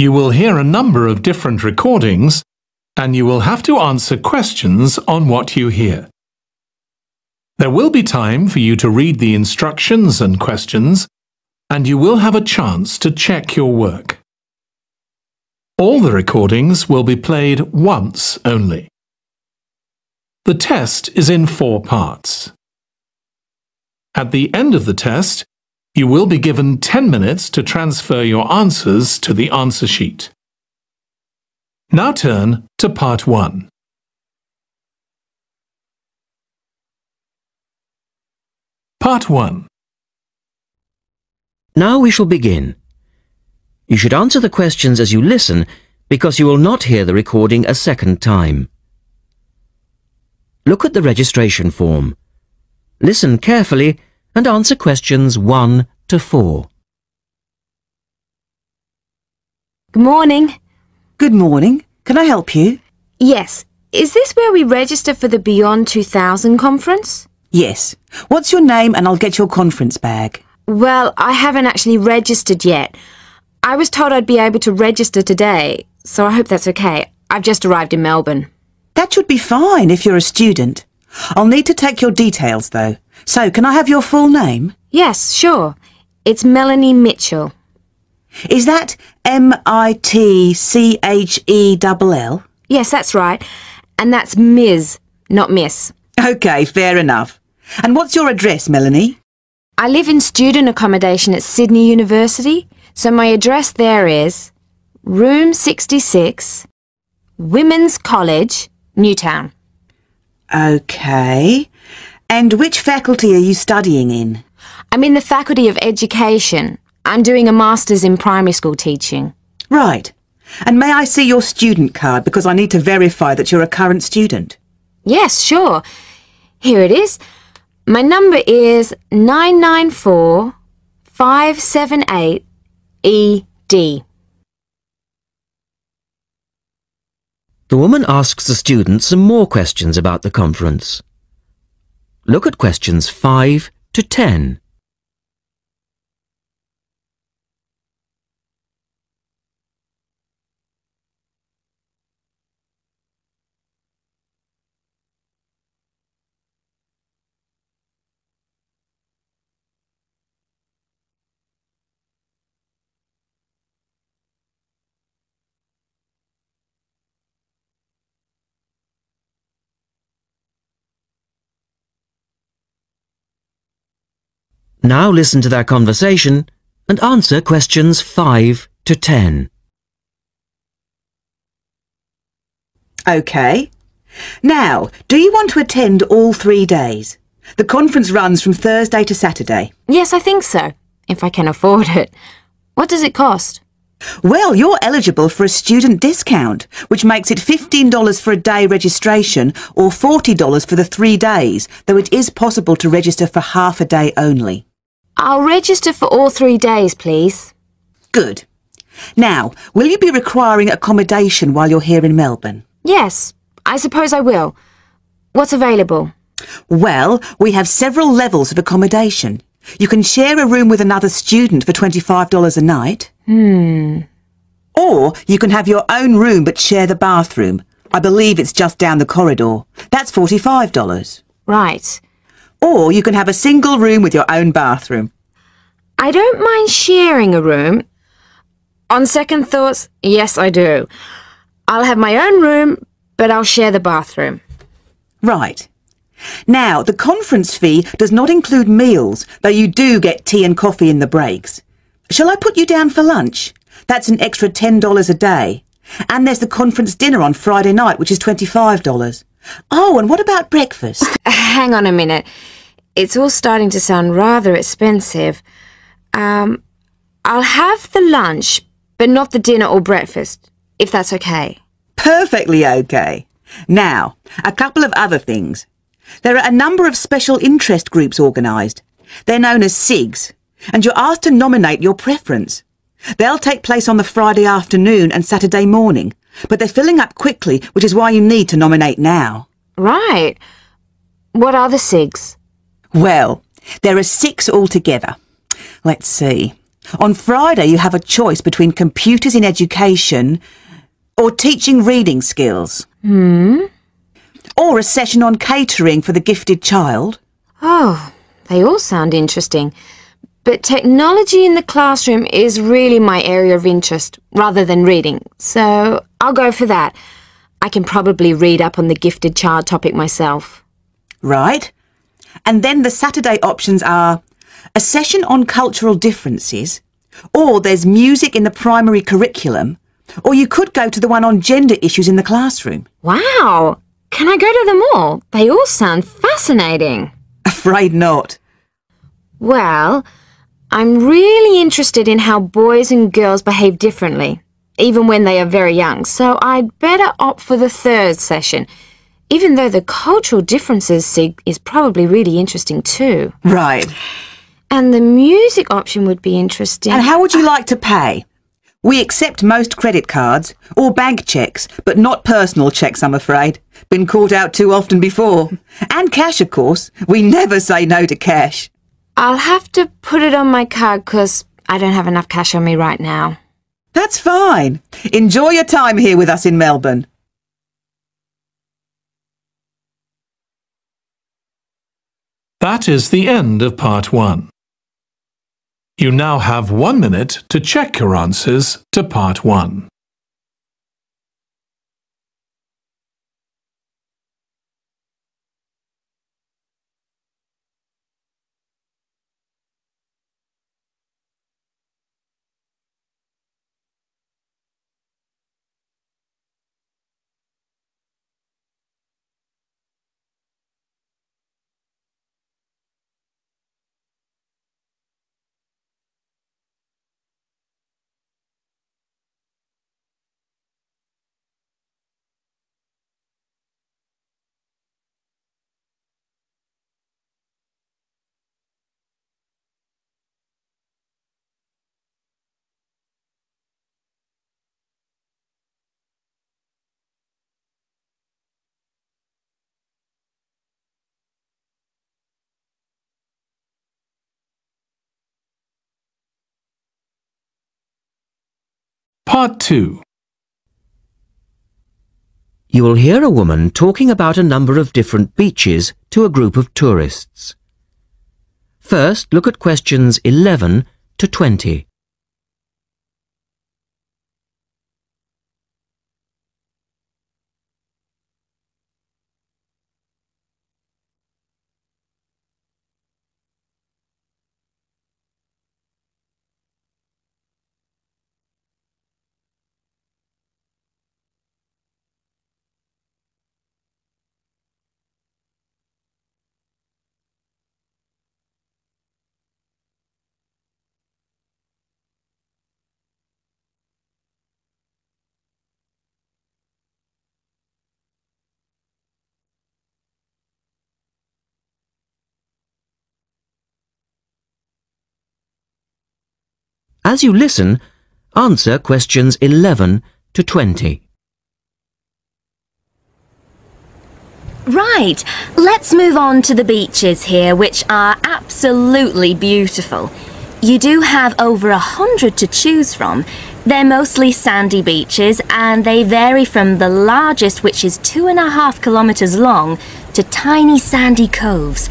You will hear a number of different recordings, and you will have to answer questions on what you hear. There will be time for you to read the instructions and questions, and you will have a chance to check your work. All the recordings will be played once only. The test is in 4 parts. At the end of the test, you will be given 10 minutes to transfer your answers to the answer sheet. Now turn to Part 1. Part 1. Now we shall begin. You should answer the questions as you listen because you will not hear the recording a second time. Look at the registration form. Listen carefully and answer questions 1 to 4. Good morning. Good morning. Can I help you? Yes. Is this where we register for the Beyond 2000 conference? Yes. What's your name and I'll get your conference bag. Well, I haven't actually registered yet. I was told I'd be able to register today, so I hope that's okay. I've just arrived in Melbourne. That should be fine if you're a student. I'll need to take your details though. So, can I have your full name? Yes, sure. It's Melanie Mitchell. Is that M-I-T-C-H-E-L-L? Yes, that's right. And that's Ms., not Miss. OK, fair enough. And what's your address, Melanie? I live in student accommodation at Sydney University, so my address there is Room 66, Women's College, Newtown. OK. And which faculty are you studying in? I'm in the Faculty of Education. I'm doing a Master's in Primary School teaching. Right. And may I see your student card because I need to verify that you're a current student? Yes, sure. Here it is. My number is 994578ED. The woman asks the student some more questions about the conference. Look at questions 5 to 10. Now listen to their conversation and answer questions 5 to 10. OK. Now, do you want to attend all 3 days? The conference runs from Thursday to Saturday. Yes, I think so, if I can afford it. What does it cost? Well, you're eligible for a student discount, which makes it $15 for a day registration or $40 for the 3 days, though it is possible to register for half a day only. I'll register for all 3 days, please. Good. Now, will you be requiring accommodation while you're here in Melbourne? Yes, I suppose I will. What's available? Well, we have several levels of accommodation. You can share a room with another student for $25 a night. Or you can have your own room but share the bathroom. I believe it's just down the corridor. That's $45. Right. Or you can have a single room with your own bathroom. I don't mind sharing a room. On second thoughts, yes, I do. I'll have my own room, but I'll share the bathroom. Right. Now, the conference fee does not include meals, though you do get tea and coffee in the breaks. Shall I put you down for lunch? That's an extra $10 a day. And there's the conference dinner on Friday night, which is $25. Oh, and what about breakfast? Hang on a minute. It's all starting to sound rather expensive. I'll have the lunch, but not the dinner or breakfast, if that's okay. Perfectly okay. Now, a couple of other things. There are a number of special interest groups organised. They're known as SIGs, and you're asked to nominate your preference. They'll take place on the Friday afternoon and Saturday morning, but they're filling up quickly, which is why you need to nominate now. Right. What are the SIGs? Well, there are 6 altogether. Let's see. On Friday you have a choice between computers in education or teaching reading skills. Or a session on catering for the gifted child. Oh, they all sound interesting. But technology in the classroom is really my area of interest, rather than reading. So I'll go for that. I can probably read up on the gifted child topic myself. Right. And then the Saturday options are a session on cultural differences, or there's music in the primary curriculum, or you could go to the one on gender issues in the classroom. Wow! Can I go to them all? They all sound fascinating. Afraid not. Well, I'm really interested in how boys and girls behave differently, even when they are very young, so I'd better opt for the third session, even though the cultural differences sig is probably really interesting too. Right. And the music option would be interesting. And how would you like to pay? We accept most credit cards or bank cheques, but not personal cheques, I'm afraid. Been caught out too often before. And cash, of course. We never say no to cash. I'll have to put it on my card because I don't have enough cash on me right now. That's fine. Enjoy your time here with us in Melbourne. That is the end of part 1. You now have 1 minute to check your answers to part 1. Part 2. You will hear a woman talking about a number of different beaches to a group of tourists. First, look at questions 11 to 20. As you listen, answer questions 11 to 20. Right, let's move on to the beaches here, which are absolutely beautiful. You do have over 100 to choose from. They're mostly sandy beaches and they vary from the largest, which is 2.5 kilometres long, to tiny sandy coves.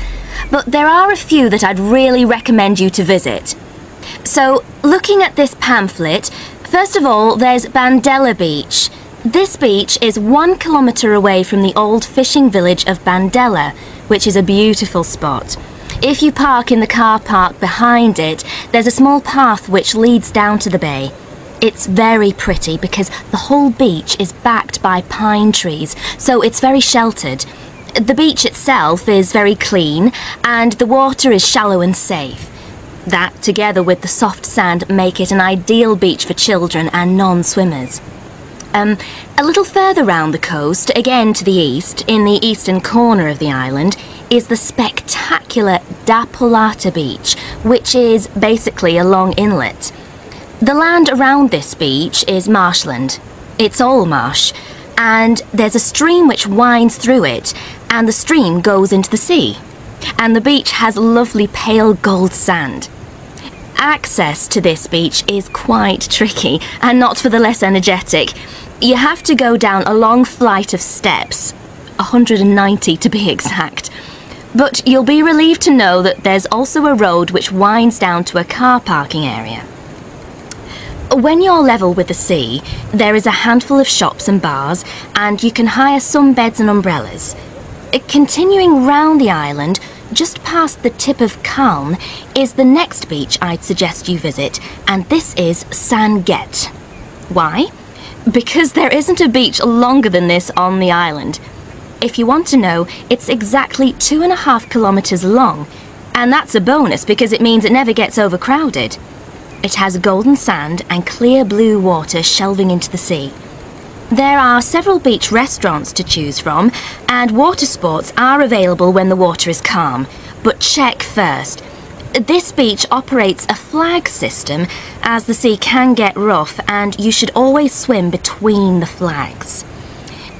But there are a few that I'd really recommend you to visit. So, looking at this pamphlet, first of all, there's Bandella Beach. This beach is 1 kilometre away from the old fishing village of Bandella, which is a beautiful spot. If you park in the car park behind it, there's a small path which leads down to the bay. It's very pretty because the whole beach is backed by pine trees, so it's very sheltered. The beach itself is very clean and the water is shallow and safe. That, together with the soft sand, make it an ideal beach for children and non-swimmers. A little further round the coast, again to the east, in the eastern corner of the island, is the spectacular Da Polata Beach, which is basically a long inlet. The land around this beach is marshland. It's all marsh, and there's a stream which winds through it, and the stream goes into the sea. And the beach has lovely pale gold sand. Access to this beach is quite tricky, and not for the less energetic. You have to go down a long flight of steps, 190 to be exact. But you'll be relieved to know that there's also a road which winds down to a car parking area. When you're level with the sea, there is a handful of shops and bars, and you can hire some beds and umbrellas. Continuing round the island, just past the tip of Calne, is the next beach I'd suggest you visit, and this is San Get. Why? Because there isn't a beach longer than this on the island. If you want to know, it's exactly 2.5 kilometres long, and that's a bonus because it means it never gets overcrowded. It has golden sand and clear blue water shelving into the sea. There are several beach restaurants to choose from, and water sports are available when the water is calm. But check first. This beach operates a flag system, as the sea can get rough, and you should always swim between the flags.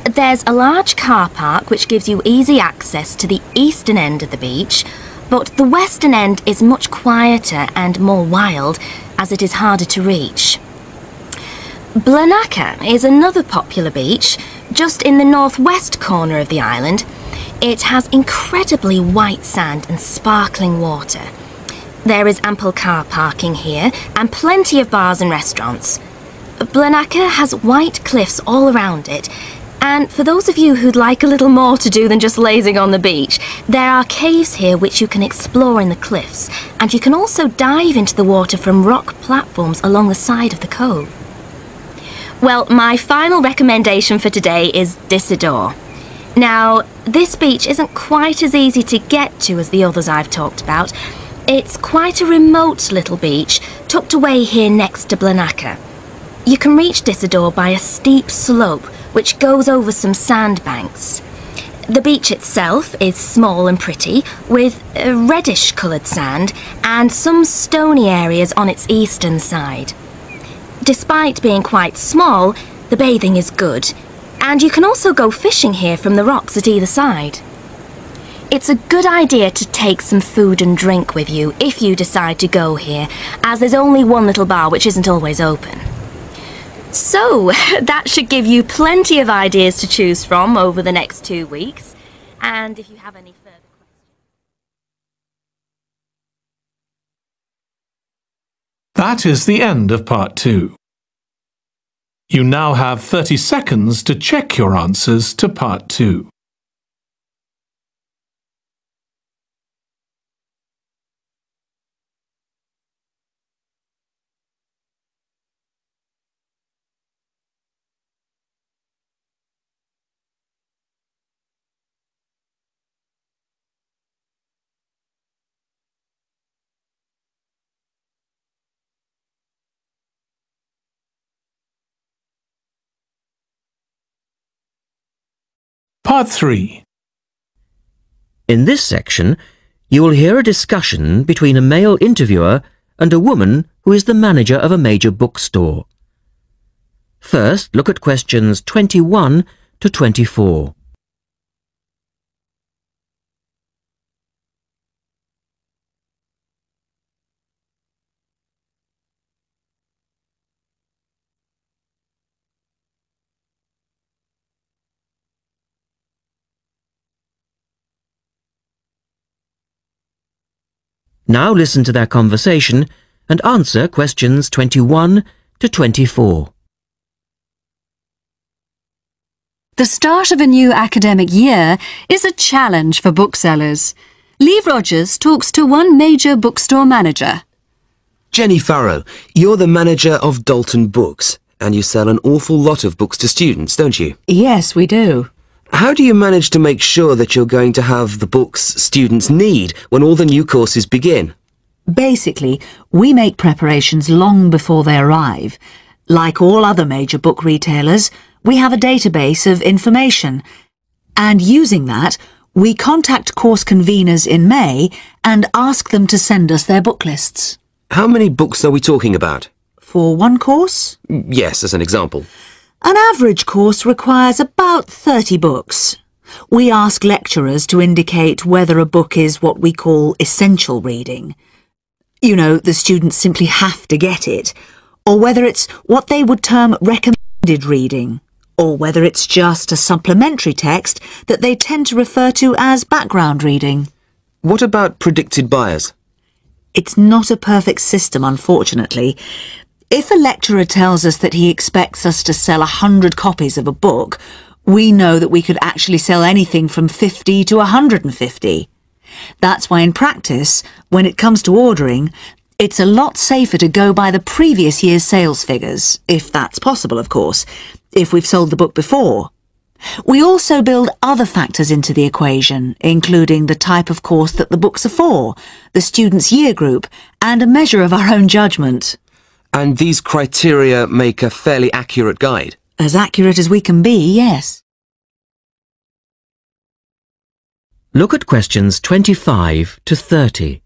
There's a large car park which gives you easy access to the eastern end of the beach, but the western end is much quieter and more wild, as it is harder to reach. Blanaka is another popular beach, just in the northwest corner of the island. It has incredibly white sand and sparkling water. There is ample car parking here and plenty of bars and restaurants. Blanaka has white cliffs all around it, and for those of you who'd like a little more to do than just lazing on the beach, there are caves here which you can explore in the cliffs, and you can also dive into the water from rock platforms along the side of the cove. Well, my final recommendation for today is Disador. Now, this beach isn't quite as easy to get to as the others I've talked about. It's quite a remote little beach, tucked away here next to Blanaka. You can reach Disador by a steep slope which goes over some sandbanks. The beach itself is small and pretty, with reddish-coloured sand and some stony areas on its eastern side. Despite being quite small, the bathing is good, and you can also go fishing here from the rocks at either side. It's a good idea to take some food and drink with you if you decide to go here, as there's only one little bar which isn't always open. So, that should give you plenty of ideas to choose from over the next 2 weeks. And if you have any further questions... That is the end of part 2. You now have 30 seconds to check your answers to part 2. Part 3. In this section, you will hear a discussion between a male interviewer and a woman who is the manager of a major bookstore. First, look at questions 21 to 24. Now listen to their conversation and answer questions 21 to 24. The start of a new academic year is a challenge for booksellers. Lee Rogers talks to one major bookstore manager. Jenny Farrow, you're the manager of Dalton Books, and you sell an awful lot of books to students, don't you? Yes, we do. How do you manage to make sure that you're going to have the books students need when all the new courses begin? Basically, we make preparations long before they arrive. Like all other major book retailers, we have a database of information. And using that, we contact course conveners in May and ask them to send us their book lists. How many books are we talking about? For one course? Yes, as an example. An average course requires about 30 books. We ask lecturers to indicate whether a book is what we call essential reading. You know, the students simply have to get it, or whether it's what they would term recommended reading, or whether it's just a supplementary text that they tend to refer to as background reading. What about predicted buyers? It's not a perfect system, unfortunately. If a lecturer tells us that he expects us to sell 100 copies of a book, we know that we could actually sell anything from 50 to 150. That's why in practice, when it comes to ordering, it's a lot safer to go by the previous year's sales figures, if that's possible, of course, if we've sold the book before. We also build other factors into the equation, including the type of course that the books are for, the student's year group, and a measure of our own judgment. And these criteria make a fairly accurate guide? As accurate as we can be, yes. Look at questions 25 to 30.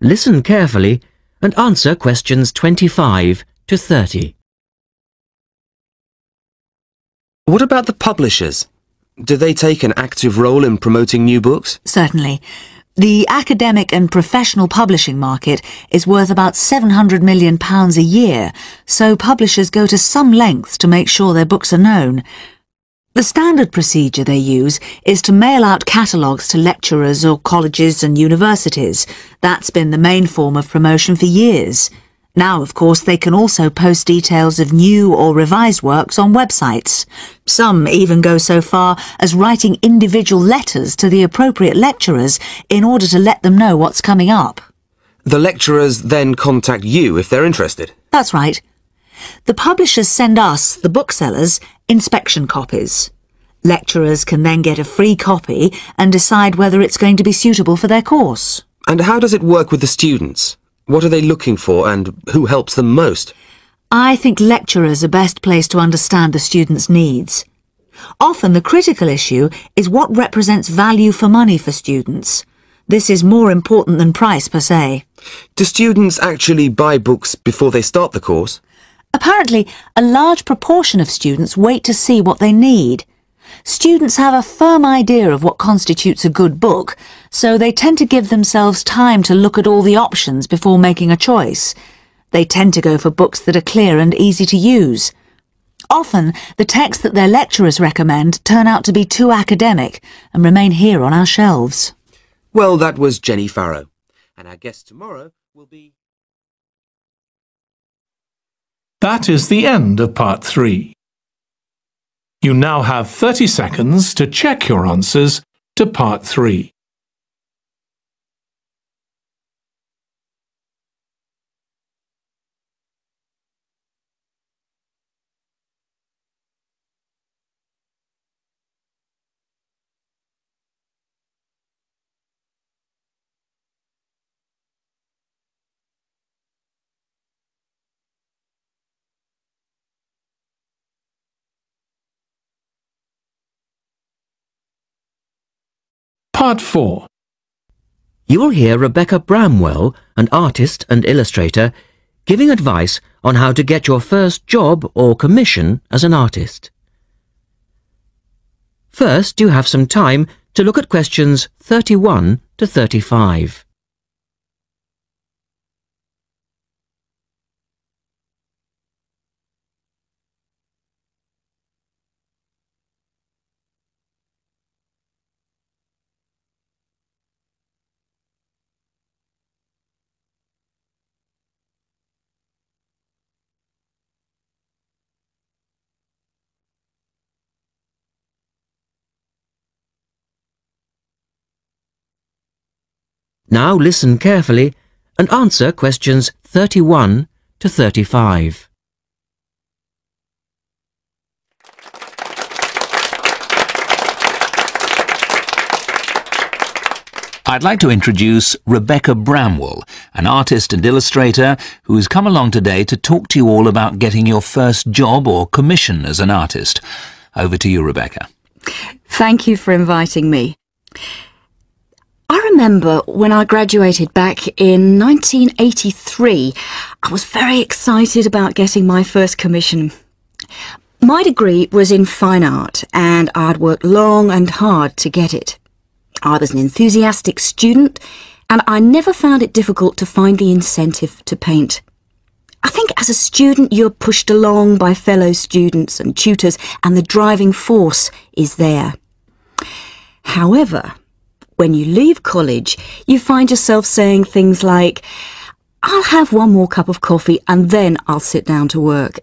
Listen carefully and answer questions 25 to 30. What about the publishers? Do they take an active role in promoting new books? Certainly. The academic and professional publishing market is worth about £700 million a year, so publishers go to some lengths to make sure their books are known. The standard procedure they use is to mail out catalogues to lecturers or colleges and universities. That's been the main form of promotion for years. Now, of course, they can also post details of new or revised works on websites. Some even go so far as writing individual letters to the appropriate lecturers in order to let them know what's coming up. The lecturers then contact you if they're interested? That's right. The publishers send us, the booksellers, inspection copies. Lecturers can then get a free copy and decide whether it's going to be suitable for their course. And how does it work with the students? What are they looking for and who helps them most? I think lecturers are best placed to understand the students' needs. Often the critical issue is what represents value for money for students. This is more important than price per se. Do students actually buy books before they start the course? Apparently, a large proportion of students wait to see what they need. Students have a firm idea of what constitutes a good book, so they tend to give themselves time to look at all the options before making a choice. They tend to go for books that are clear and easy to use. Often, the texts that their lecturers recommend turn out to be too academic and remain here on our shelves. Well, that was Jenny Farrow. And our guest tomorrow will be... That is the end of part 3. You now have 30 seconds to check your answers to part 3. Part 4. You will hear Rebecca Bramwell, an artist and illustrator, giving advice on how to get your first job or commission as an artist. First, you have some time to look at questions 31 to 35. Now listen carefully and answer questions 31 to 35. I'd like to introduce Rebecca Bramwell, an artist and illustrator who's come along today to talk to you all about getting your first job or commission as an artist. Over to you, Rebecca. Thank you for inviting me. I remember when I graduated back in 1983, I was very excited about getting my first commission. My degree was in fine art, and I'd worked long and hard to get it. I was an enthusiastic student, and I never found it difficult to find the incentive to paint. I think as a student you're pushed along by fellow students and tutors, and the driving force is there. However, when you leave college, you find yourself saying things like, "I'll have one more cup of coffee and then I'll sit down to work."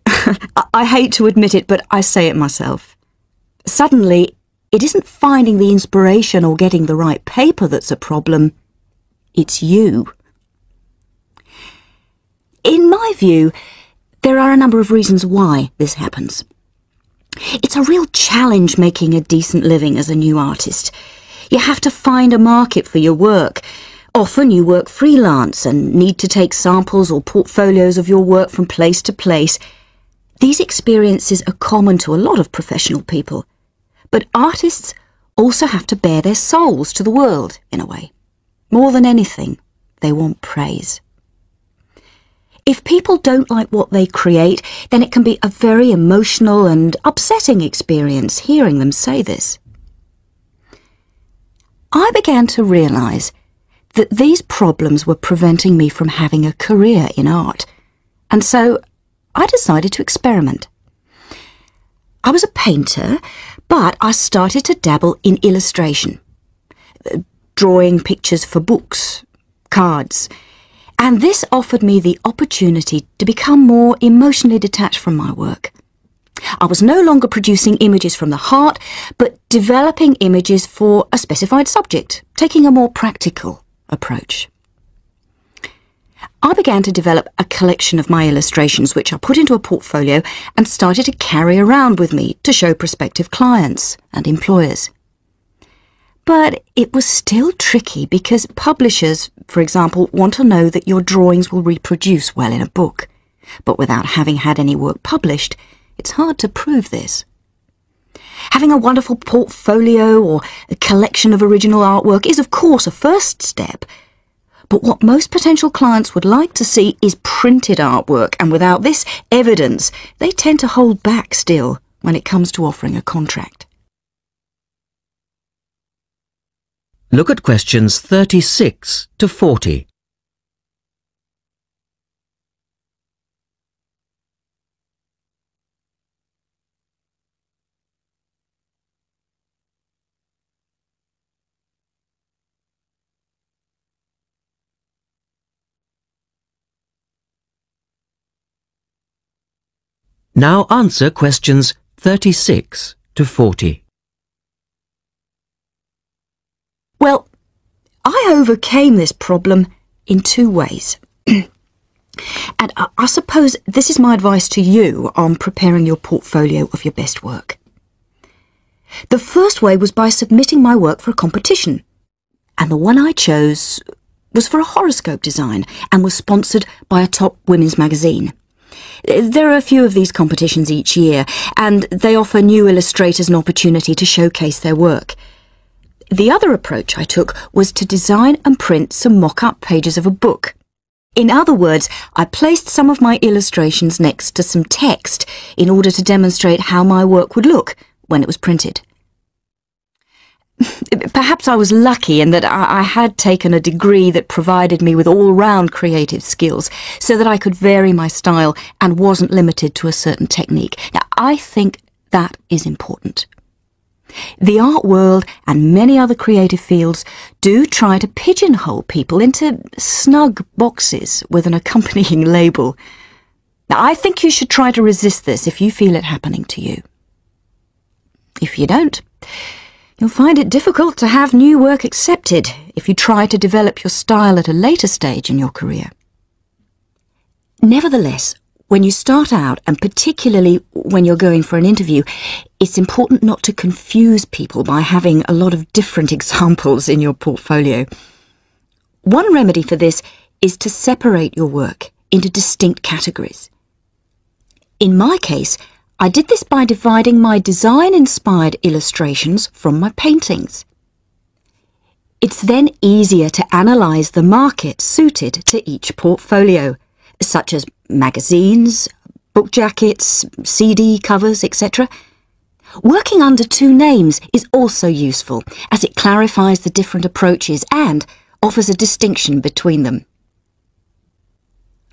I hate to admit it, but I say it myself. Suddenly, it isn't finding the inspiration or getting the right paper that's a problem. It's you. In my view, there are a number of reasons why this happens. It's a real challenge making a decent living as a new artist. You have to find a market for your work. Often you work freelance and need to take samples or portfolios of your work from place to place. These experiences are common to a lot of professional people. But artists also have to bare their souls to the world, in a way. More than anything, they want praise. If people don't like what they create, then it can be a very emotional and upsetting experience hearing them say this. I began to realise that these problems were preventing me from having a career in art, and so I decided to experiment. I was a painter, but I started to dabble in illustration, drawing pictures for books, cards, and this offered me the opportunity to become more emotionally detached from my work. I was no longer producing images from the heart, but developing images for a specified subject, taking a more practical approach. I began to develop a collection of my illustrations, which I put into a portfolio and started to carry around with me to show prospective clients and employers. But it was still tricky because publishers, for example, want to know that your drawings will reproduce well in a book. But without having had any work published, it's hard to prove this. Having a wonderful portfolio or a collection of original artwork is, of course, a first step. But what most potential clients would like to see is printed artwork, and without this evidence, they tend to hold back still when it comes to offering a contract. Look at questions 36 to 40. Now answer questions 36 to 40. Well, I overcame this problem in two ways. And I suppose this is my advice to you on preparing your portfolio of your best work. The first way was by submitting my work for a competition. And the one I chose was for a horoscope design and was sponsored by a top women's magazine. There are a few of these competitions each year, and they offer new illustrators an opportunity to showcase their work. The other approach I took was to design and print some mock-up pages of a book. In other words, I placed some of my illustrations next to some text in order to demonstrate how my work would look when it was printed. Perhaps I was lucky in that I had taken a degree that provided me with all-round creative skills so that I could vary my style and wasn't limited to a certain technique. Now, I think that is important. The art world and many other creative fields do try to pigeonhole people into snug boxes with an accompanying label. Now, I think you should try to resist this if you feel it happening to you. If you don't, you'll find it difficult to have new work accepted if you try to develop your style at a later stage in your career. Nevertheless, when you start out, and particularly when you're going for an interview, it's important not to confuse people by having a lot of different examples in your portfolio. One remedy for this is to separate your work into distinct categories. In my case, I did this by dividing my design-inspired illustrations from my paintings. It's then easier to analyse the market suited to each portfolio, such as magazines, book jackets, CD covers, etc. Working under two names is also useful, as it clarifies the different approaches and offers a distinction between them.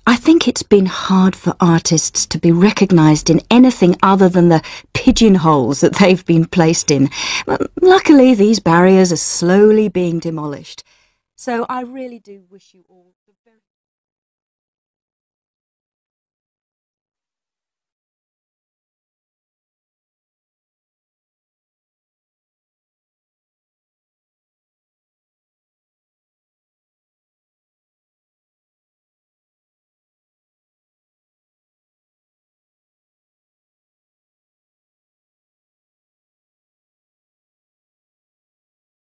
I think it's been hard for artists to be recognised in anything other than the pigeonholes that they've been placed in. But luckily, these barriers are slowly being demolished. So I really do wish you all the very